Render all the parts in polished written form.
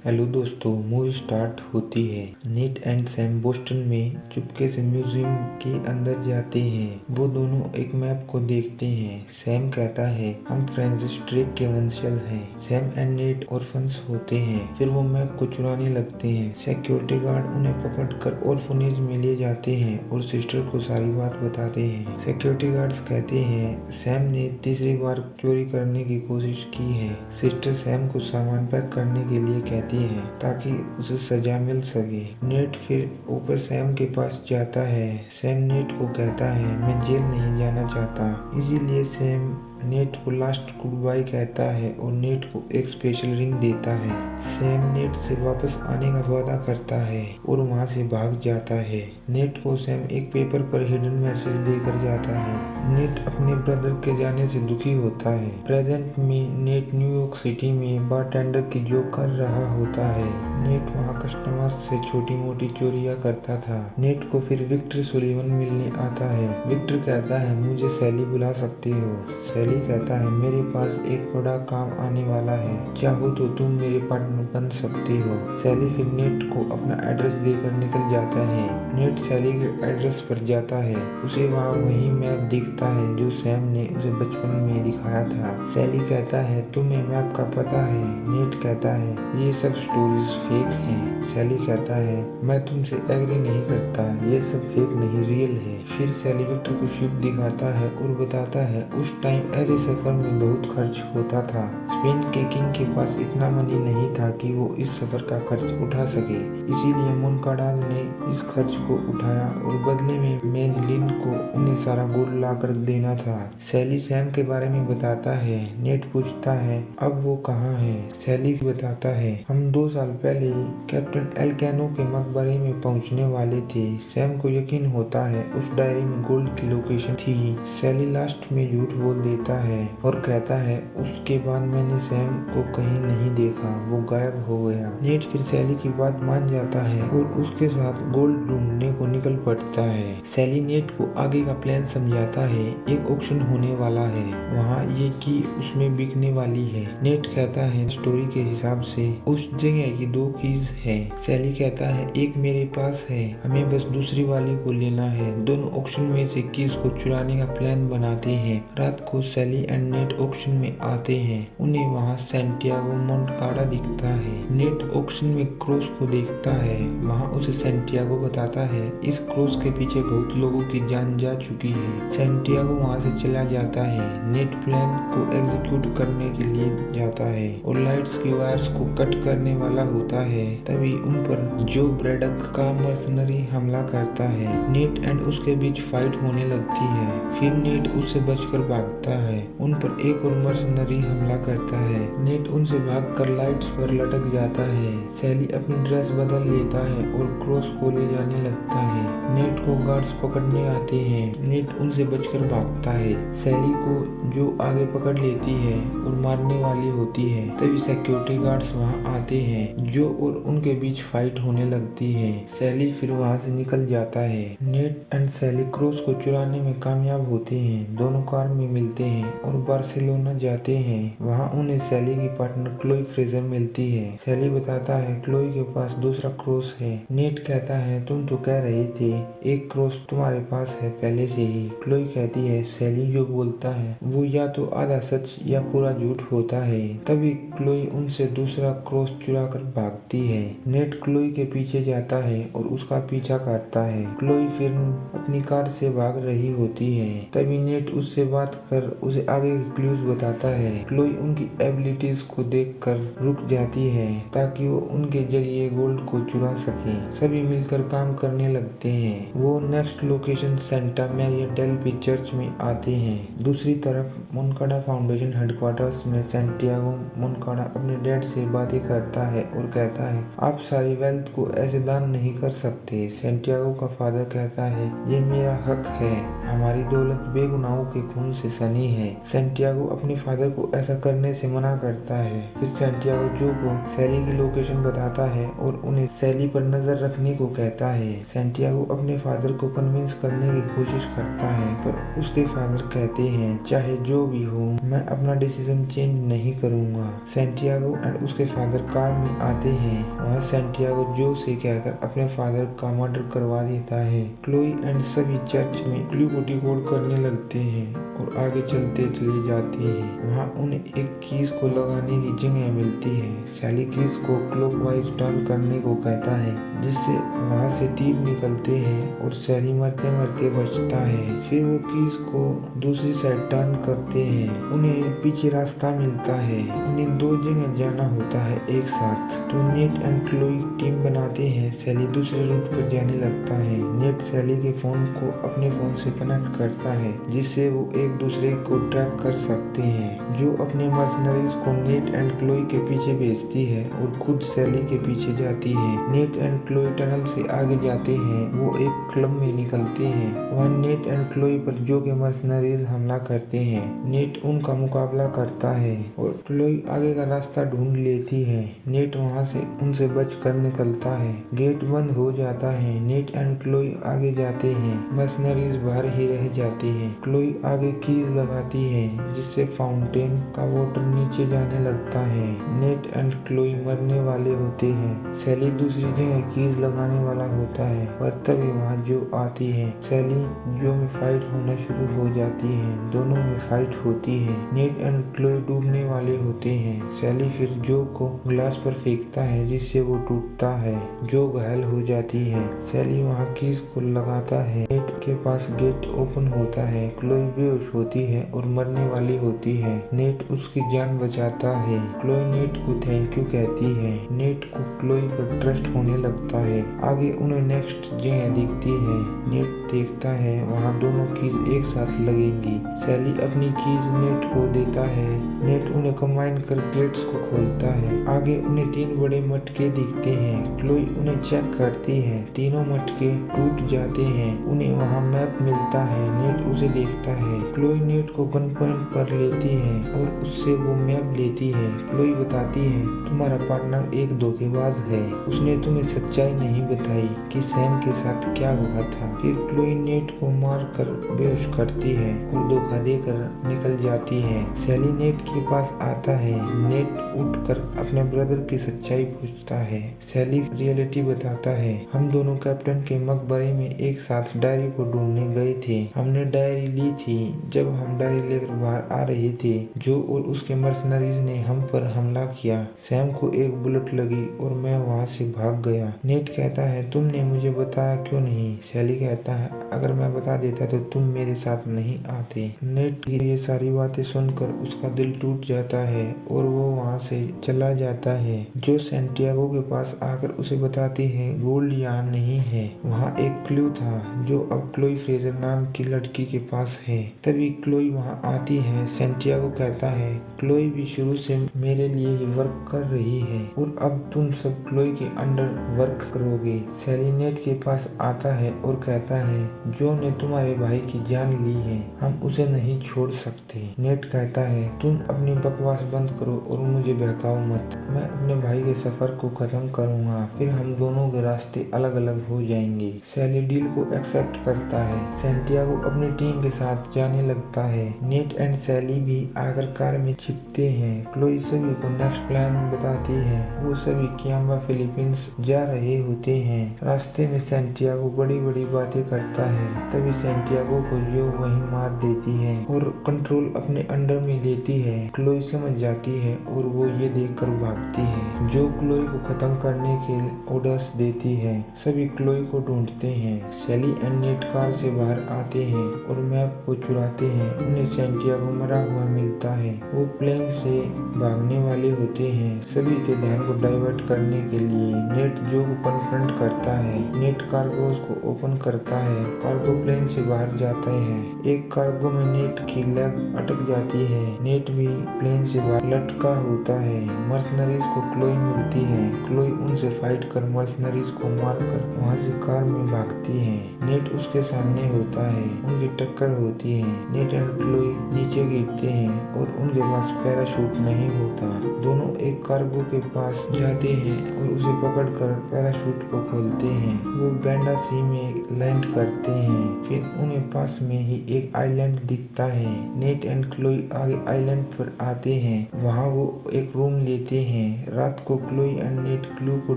Hello दोस्तों, movie start होती है। नीट एंड सैम बोस्टन में चुपके से म्यूजियम के अंदर जाते हैं। वो दोनों एक मैप को देखते हैं। सैम कहता है, हम फ्रांसिस ड्रेक के वंशज हैं। सैम एंड नीट ऑर्फन्स होते हैं। फिर वो मैप को चुराने लगते हैं। सिक्योरिटी गार्ड उन्हें पकड़कर ऑर्फनेज में ले जाते हैं और सिस्टर को सारी बात बताते हैं। सिक्योरिटी गार्ड्स कहते हैं सैम ने तीसरी बार चोरी करने की कोशिश की है। सिस्टर सैम को सामान पैक करने के लिए कहती है ताकि उसे सजा मिल सके। नेट फिर ऊपर सैम के पास जाता है। सैम नेट को कहता है, मैं जेल नहीं जाना चाहता। इसीलिए सैम नेट को लास्ट गुड बाय कहता है और नेट को एक स्पेशल रिंग देता है। सैम नेट से वापस आने का वादा करता है और वहाँ से भाग जाता है। नेट को सैम एक पेपर पर हिडन मैसेज देकर जाता है। नेट अपने ब्रदर के जाने से दुखी होता है। प्रेजेंट में नेट न्यूयॉर्क सिटी में बारटेंडर की जॉब कर रहा होता है। नेट वहाँ कस्टमर्स से छोटी मोटी चोरियां करता था। नेट को फिर विक्टर सुलिवन मिलने आता है। विक्टर कहता है, मुझे सैली बुला सकते हो। सैली कहता है, मेरे पास एक बड़ा काम आने वाला है, चाहो तो तुम मेरे पार्टनर बन सकते हो। सैली फिर नेट को अपना एड्रेस देकर निकल जाता है। नेट सैली के एड्रेस पर जाता है। उसे वहाँ वही मैप दिखता है जो सैम ने उसे बचपन में दिखाया था। सैली कहता है, तुम्हें मैप का पता है? नेट कहता है, ये सब स्टोरीज फेक हैं। सैली कहता है, मैं तुमसे एग्री नहीं करता, ये सब फेक नहीं रियल है। फिर सैली विक्टर को शिप दिखाता है और बताता है उस टाइम ऐसे सफर में बहुत खर्च होता था। स्पेन के किंग के पास इतना मनी नहीं था कि वो इस सफर का खर्च उठा सके। इसीलिए मोनकाडाज ने इस खर्च को उठाया और बदले में मेजलिन को उन्हें सारा गोल्ड ला कर देना था। सैली सैम के बारे में बताता है। नेट पूछता है, अब वो कहाँ है? सैली बताता है, हम 2 साल पहले कैप्टन एल्केनो के मकबरे में पहुंचने वाले थे। सैम को यकीन होता है उस डायरी में गोल्ड की लोकेशन थी। सैली लास्ट में झूठ बोल देता है और कहता है, उसके बाद मैंने सैम को कहीं नहीं देखा, वो गायब हो गया। नेट फिर सैली की बात मान जाता है और उसके साथ गोल्ड ढूंढने को निकल पड़ता है। सैली नेट को आगे का प्लान समझाता है। एक ऑक्शन होने वाला है, वहाँ ये की उसमें बिकने वाली है। नेट कहता है, स्टोरी के हिसाब से उस जगह की 2 कीज है। सैली कहता है, एक मेरे पास है, हमें बस दूसरी वाली को लेना है। दोनों ऑक्शन में से कीज को चुराने का प्लान बनाते हैं। रात को सैली एंड नेट ऑक्शन में आते हैं। उन्हें वहाँ सैंटियागो मोंटकाडा दिखता है। नेट ऑक्शन में क्रॉस को देखता है। वहाँ उसे सैंटियागो बताता है, इस क्रॉस के पीछे बहुत लोगों की जान जा चुकी है। सैंटियागो वहाँ से चला जाता है। नेट प्लान को एग्जीक्यूट करने के लिए जाता है और लाइट्स की वायर्स को कट करने वाला होता है। तभी उन पर जो ब्रैडक का मर्सनरी हमला करता है। नेट एंड उसके बीच फाइट होने लगती है। फिर नेट उससे बचकर भागता है। उन पर एक और मर्सनरी हमला करता है। नेट उनसे भागकर लाइट्स पर लटक जाता है। सैली अपनी ड्रेस बदल लेता है और क्रॉस को ले जाने लगता है। नेट को गार्ड्स पकड़ने आते हैं। नेट उनसे बचकर भागता है। सैली को जो आगे पकड़ लेती है और मारने वाली होती है। तभी सिक्योरिटी गार्ड्स वहां आते हैं जो और उनके बीच फाइट होने लगती है। सैली फिर वहां से निकल जाता है। नेट एंड सैली क्रॉस को चुराने में कामयाब होते हैं। दोनों कार में मिलते हैं और बार्सिलोना जाते हैं। वहां उन्हें सैली की पार्टनर क्लोई फ्रेजर मिलती है। सैली बताता है क्लोई के पास दूसरा क्रॉस है। नेट कहता है, तुम तो कह रहे थे एक क्रॉस तुम्हारे पास है पहले से ही। क्लोई कहती है, सैली जो बोलता है वो या तो आधा सच या पूरा झूठ होता है। तभी क्लोई उनसे दूसरा क्रॉस चुरा कर भागती है। नेट क्लोई के पीछे जाता है और उसका पीछा करता है। क्लोई फिर अपनी कार से भाग रही होती है। तभी नेट उससे बात कर उसे आगे के क्लूज बताता है। क्लोई उनकी एबिलिटीज को देखकर रुक जाती है ताकि वो उनके जरिए गोल्ड को चुरा सके। सभी मिलकर काम करने लगते हैं। वो next location Santa Maria del Pi church में आते हैं। दूसरी तरफ मोनकाडा फाउंडेशन हेडक्वार्टर्स में सैंटियागो मोनकाडा अपने डैड से बातें करता है और कहता है, आप सारी वेल्थ को ऐसे दान नहीं कर सकते। सैंटियागो का फादर कहता है, ये मेरा हक है, हमारी दौलत बेगुनाहों के खून से सनी है। सैंटियागो अपने फादर को ऐसा करने से मना करता है। फिर सैंटियागो जो को सैली की लोकेशन बताता है और उन्हें सैली पर नजर रखने को कहता है। सैंटियागो अपने फादर को कन्विंस करने की कोशिश करता है पर उसके फादर कहते हैं, चाहे जो भी हो मैं अपना डिसीजन चेंज नहीं करूंगा। सैंटियागो एंड उसके फादर कार में आते हैं। वहाँ सैंटियागो जो से कहकर अपने फादर का मर्डर करवा देता है। क्लोई एंड सभी चर्च में को डिकोड करने लगते हैं और आगे चलते चले जाते हैं। वहाँ उन्हें एक कीज को लगाने की जगह मिलती है। सैली कीज को क्लॉकवाइज टर्न करने को कहता है, जिससे वहाँ से तीर निकलते हैं और सैली मरते मरते बचता है। फिर वो कीज को दूसरी साइड टर्न करते हैं। उन्हें पीछे रास्ता मिलता है। उन्हें दो जगह जाना होता है एक साथ, तो नेट एंड क्लोई टीम बनाते हैं। सैली दूसरे रूट पर जाने लगता है। नेट सैली के फोन को अपने फोन से कनेक्ट करता है, जिससे वो एक दूसरे को ट्रैक कर सकते हैं, जो अपने मर्सनरीज को नेट एंड क्लोई के पीछे भेजती है और खुद सैली के पीछे जाती है। नेट एंड क्लोई टनल से आगे जाते हैं। वो एक क्लब में निकलते हैं। वहाँ नेट एंड क्लोई पर जो के मर्सनरीज हमला करते हैं। नेट उनका मुकाबला करता है और क्लोई आगे का रास्ता ढूंढ लेती है। नेट वहाँ से उनसे बचकर निकलता है। गेट बंद हो जाता है। नेट एंड क्लोई आगे जाते हैं। मर्सनरीज बाहर ही रह जाती हैं। क्लोई आगे कीज लगाती है, जिससे फाउंटेन का वाटर नीचे जाने लगता है। नेट एंड क्लोई मरने वाले होते हैं। सैली दूसरी जगह कीज लगाने वाला होता है, पर तभी वहाँ जो आती है। सैली जो में फाइट होना शुरू हो जाती है। दोनों में फाइट होती है। नेट एंड क्लोई डूबने वाले होते हैं। सैली फिर जो को ग्लास पर फेंकता है, जिससे वो टूटता है। जो घायल हो जाती है। सैली वहाँ कीज को लगाता है। नेट के पास गेट ओपन होता है। क्लोई बेहोश होती है और मरने वाली होती है। नेट उसकी जान बचाता है। क्लोई नेट को थैंक यू कहती है। नेट को क्लोई पर ट्रस्ट होने लगता है। आगे उन्हें नेक्स्ट जगह दिखती है। नेट देखता है वहाँ दोनों कीज एक साथ लगेंगी। सैली अपनी कीज नेट को देता है। नेट उन्हें कंबाइन कर गेट्स को खोलता है। आगे उन्हें 3 बड़े मटके दिखते हैं। क्लोई उन्हें चेक करती है। तीनों मटके टूट जाते हैं। उन्हें वहाँ मैप मिलता है। नेट उसे देखता है। क्लोई नेट को गन पॉइंट पर लेती है और उससे वो मैप लेती है। क्लोई बताती है, तुम्हारा पार्टनर एक धोखेबाज है। उसने तुम्हें सच्चाई नहीं बताई कि सैम के साथ क्या हुआ था। फिर क्लोई नेट को मार कर बेहोश करती है और धोखा देकर निकल जाती है। सैली नेट के पास आता है। नेट उठकर अपने ब्रदर की सच्चाई पूछता है। सैली रियलिटी बताता है, हम दोनों कैप्टन के मकबरे में एक साथ डायरी को ढूंढने गए थे। हमने डायरी ली थी। जब हम डायरी लेकर बाहर आ रहे थे, जो और उसके मर्सनरीज ने हम पर हमला किया। सैम को एक बुलेट लगी और मैं वहाँ से भाग गया। नेट कहता है, तुमने मुझे बताया क्यों नहीं? सैली कहता है, अगर मैं बता देता तो तुम मेरे साथ नहीं आते। नेट की ये सारी बातें सुनकर उसका दिल टूट जाता है और वो वहाँ से चला जाता है। जो सैंटियागो के पास आकर उसे बताती है गोल्ड यहाँ नहीं है। वहाँ एक क्लू था जो अब क्लोई फ्रेजर नाम की लड़की के पास है। तभी क्लोई वहाँ आती है। सैंटियागो कहता है, क्लोई भी शुरू से मेरे लिए ही वर्क कर रही है और अब तुम सब क्लोई के अंडर वर्क करोगे। सैली नेट के पास आता है और कहता है, जो ने तुम्हारे भाई की जान ली है, हम उसे नहीं छोड़ सकते। नेट कहता है, तुम अपनी बकवास बंद करो और मुझे बहकाओ मत। मैं अपने भाई के सफर को खत्म करूंगा, फिर हम दोनों के रास्ते अलग अलग हो जाएंगे। सैली डील को एक्सेप्ट करता है। सैंटियागो अपनी टीम के साथ जाने लगता है। नेट एंड सैली भी आखिरकार में छिपते हैं। क्लोई सभी को नेक्स्ट प्लान बताती है। वो सभी कियाम्बा फिलीपींस जा रहे होते हैं। रास्ते में सैंटियागो बड़ी बड़ी बातें करता है। तभी सैंटियागो को जो वहीं मार देती है और कंट्रोल अपने अंडर में लेती है। क्लोई समझ जाती है और वो ये देखकर भागती है। जो क्लोई को खत्म करने के ऑर्डर्स देती है। सभी क्लोई को ढूंढते हैं। सैली एंड नेट कार से बाहर आते हैं और मैप को चुराते हैं। उन्हें सैंटियागो मरा हुआ मिलता है। वो प्लेन से भागने वाले होते हैं। सभी के ध्यान को डाइवर्ट करने के लिए नेट जो को कन्फ्रंट करता है। नेट कार्गोज को ओपन करता है। कार्गो प्लेन से बाहर जाते हैं। एक कार्गो में नेट की लेग अटक जाती है। नेट भी प्लेन से बाहर लटका होता है। मर्सनरीज को क्लोई मिलती है। क्लोई उनसे फाइट कर मर्सनरीज को मारकर वहां से कार में भागती है। नेट उसके सामने होता है। उनकी टक्कर होती है। नेट एंड क्लोई नीचे गिरते हैं और उनके पास पैराशूट नहीं होता। दोनों एक कार्गो के पास जाते हैं और उसे पकड़कर पैराशूट को खोलते हैं। वो बैंडा सी में लैंड करते हैं। फिर उन्हें पास में ही एक आइलैंड दिखता है। नेट एंड क्लोई आगे आइलैंड पर आते हैं। वहाँ वो एक रूम लेते हैं। रात को क्लोई एंड नेट क्लू को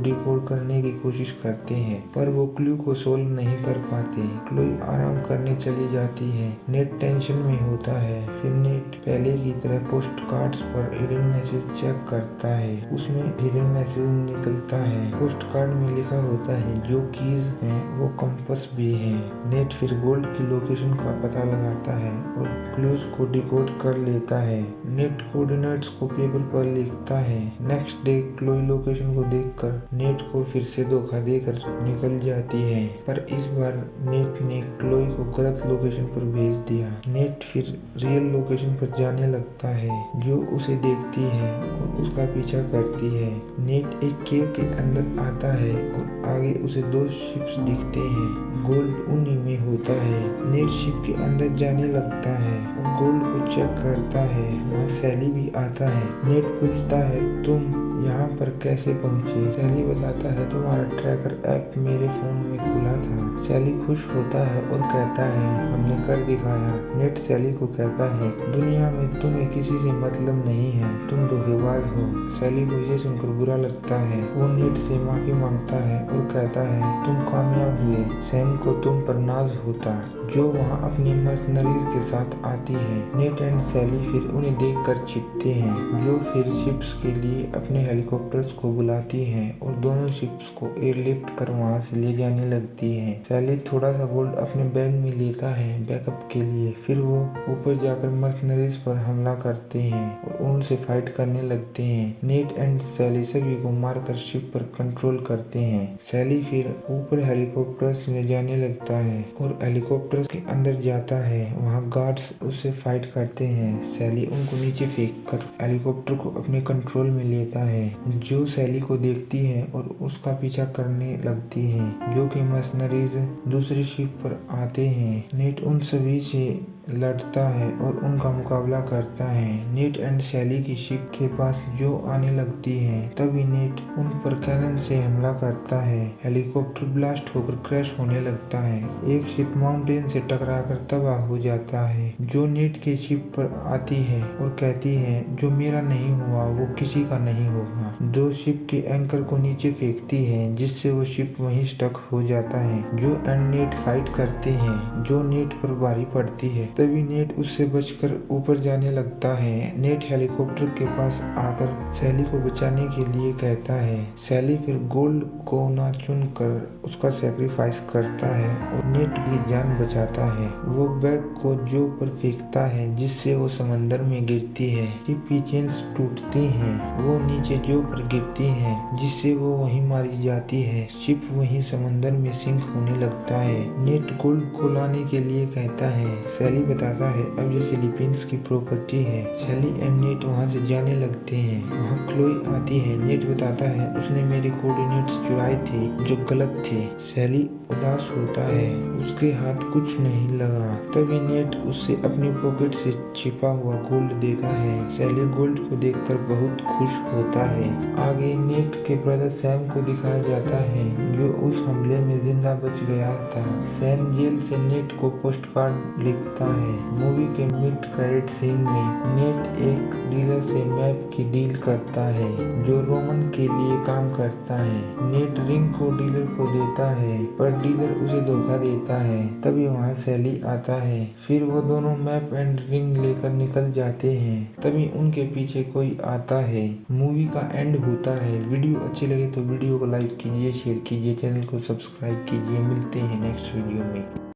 डिकोड करने की कोशिश करते हैं, पर वो क्लू को सोल्व नहीं कर पाते। क्लोई आराम करने चली जाती है। नेट टेंशन में होता है। फिर नेट पहले की तरह पोस्ट कार्ड्स पर हिडन मैसेज चेक करता है। उसमें हिडन मैसेज निकलता है। पोस्ट कार्ड में लिखा होता है जो कीज हैं वो कंपास भी है। नेट फिर गोल्ड की लोकेशन का पता लगाता है और क्लूज को डिकोड कर लेता है। नेट कोऑर्डिनेट्स को पेपर पर लिखता है। नेक्स्ट डे क्लोई लोकेशन को देखकर नेट को फिर से धोखा देकर निकल जाती है, पर इस बार नेट ने क्लोई को गलत लोकेशन पर भेज दिया। नेट फिर रियल लोकेशन पर जाने लगता है, जो उसे देखती है और उसका पीछा करती है। नेट एक केव के अंदर आता है और आगे उसे 2 शिप्स दिखते हैं। गोल्ड उन्हीं में होता है। नेट शिप के अंदर जाने लगता है और गोल्ड को चेक करता है। वहाँ सैली भी आता है। नेट पूछता है तुम यहाँ पर कैसे पहुँचे? सैली बताता है तुम्हारा ट्रैकर ऐप मेरे फोन में खुला था। सैली खुश होता है और कहता है हमने कर दिखाया। नेट सैली को कहता है दुनिया में तुम्हें किसी से मतलब नहीं है, तुम धोखेबाज हो। सैली को ये सुनकर बुरा लगता है। वो नेट से माफी मांगता है और कहता है तुम कामयाब हुए। सैम को तुम पर नाज होता, जो वहाँ अपनी मर्सनरीज के साथ आती है। नेट एंड सैली फिर उन्हें देखकर छिपते हैं, जो फिर शिप्स के लिए अपने हेलीकॉप्टर्स को बुलाती हैं और दोनों शिप्स को एयरलिफ्ट कर वहाँ से ले जाने लगती हैं। सैली थोड़ा सा गोल्ड अपने बैग में लेता है बैकअप के लिए। फिर वो ऊपर जाकर मर्सनरीज पर हमला करते हैं और उनसे फाइट करने लगते हैं। नेट एंड सैली सभी को मारकर शिप पर कंट्रोल करते हैं। सैली फिर ऊपर हेलीकॉप्टर्स में जाने लगता है और हेलीकॉप्टर्स के अंदर जाता है। वहाँ गार्ड्स उससे फाइट करते हैं। सैली उनको नीचे फेंक कर हेलीकॉप्टर को अपने कंट्रोल में लेता है, जो सैली को देखती है और उसका पीछा करने लगती है, जो कि मर्सनरीज दूसरी शिप पर आते हैं। नेट उन सभी से लड़ता है और उनका मुकाबला करता है। नेट एंड सैली की शिप के पास जो आने लगती है, तभी नेट उन पर कैनन से हमला करता है। हेलीकॉप्टर ब्लास्ट होकर क्रैश होने लगता है। एक शिप माउंटेन से टकराकर तबाह हो जाता है, जो नेट के शिप पर आती है और कहती है जो मेरा नहीं हुआ वो किसी का नहीं होगा। जो शिप के एंकर को नीचे फेंकती है, जिससे वो शिप वहीं स्टक हो जाता है। जो एंड नेट फाइट करते हैं, जो नेट पर भारी पड़ती है। तभी नेट उससे बचकर ऊपर जाने लगता है। नेट हेलीकॉप्टर के पास आकर सैली को बचाने के लिए कहता है। सैली फिर गोल्ड को ना चुनकर उसका सैक्रिफाइस करता है और नेट की जान बचाता है। वो बैग को जो पर फेंकता है, जिससे वो समंदर में गिरती है। शिप की चेन्स टूटती हैं। वो नीचे जो पर गिरती है, जिससे वो वहीं मारी जाती है। शिप वहीं समंदर में सिंक होने लगता है। नेट गोल्ड को लाने के लिए कहता है। सैली बताता है अब ये फिलीपींस की प्रॉपर्टी है। सैली एंड नेट वहाँ से जाने लगते हैं। वहाँ क्लोई आती है। नेट बताता है उसने मेरे कोऑर्डिनेट्स चुराए थे, जो गलत थे। सैली उदास होता है, उसके हाथ कुछ नहीं लगा। तभी नेट उससे अपनी पॉकेट से छिपा हुआ गोल्ड देता है। सैली गोल्ड को देखकर बहुत खुश होता है। आगे नेट के ब्रदर सैम को दिखाया जाता है, जो उस हमले में जिंदा बच गया था। सैम जेल से नेट को पोस्ट कार्ड लिखता है। मूवी के मिड क्रेडिट सीन में नेट एक डीलर से मैप की डील करता है, जो रोमन के लिए काम करता है। नेट रिंग को डीलर को देता है, पर डीलर उसे धोखा देता है। तभी वहाँ सैली आता है। फिर वो दोनों मैप एंड रिंग लेकर निकल जाते हैं। तभी उनके पीछे कोई आता है। मूवी का एंड होता है। वीडियो अच्छी लगे तो वीडियो को लाइक कीजिए, शेयर कीजिए, चैनल को सब्सक्राइब कीजिए। मिलते हैं नेक्स्ट वीडियो में।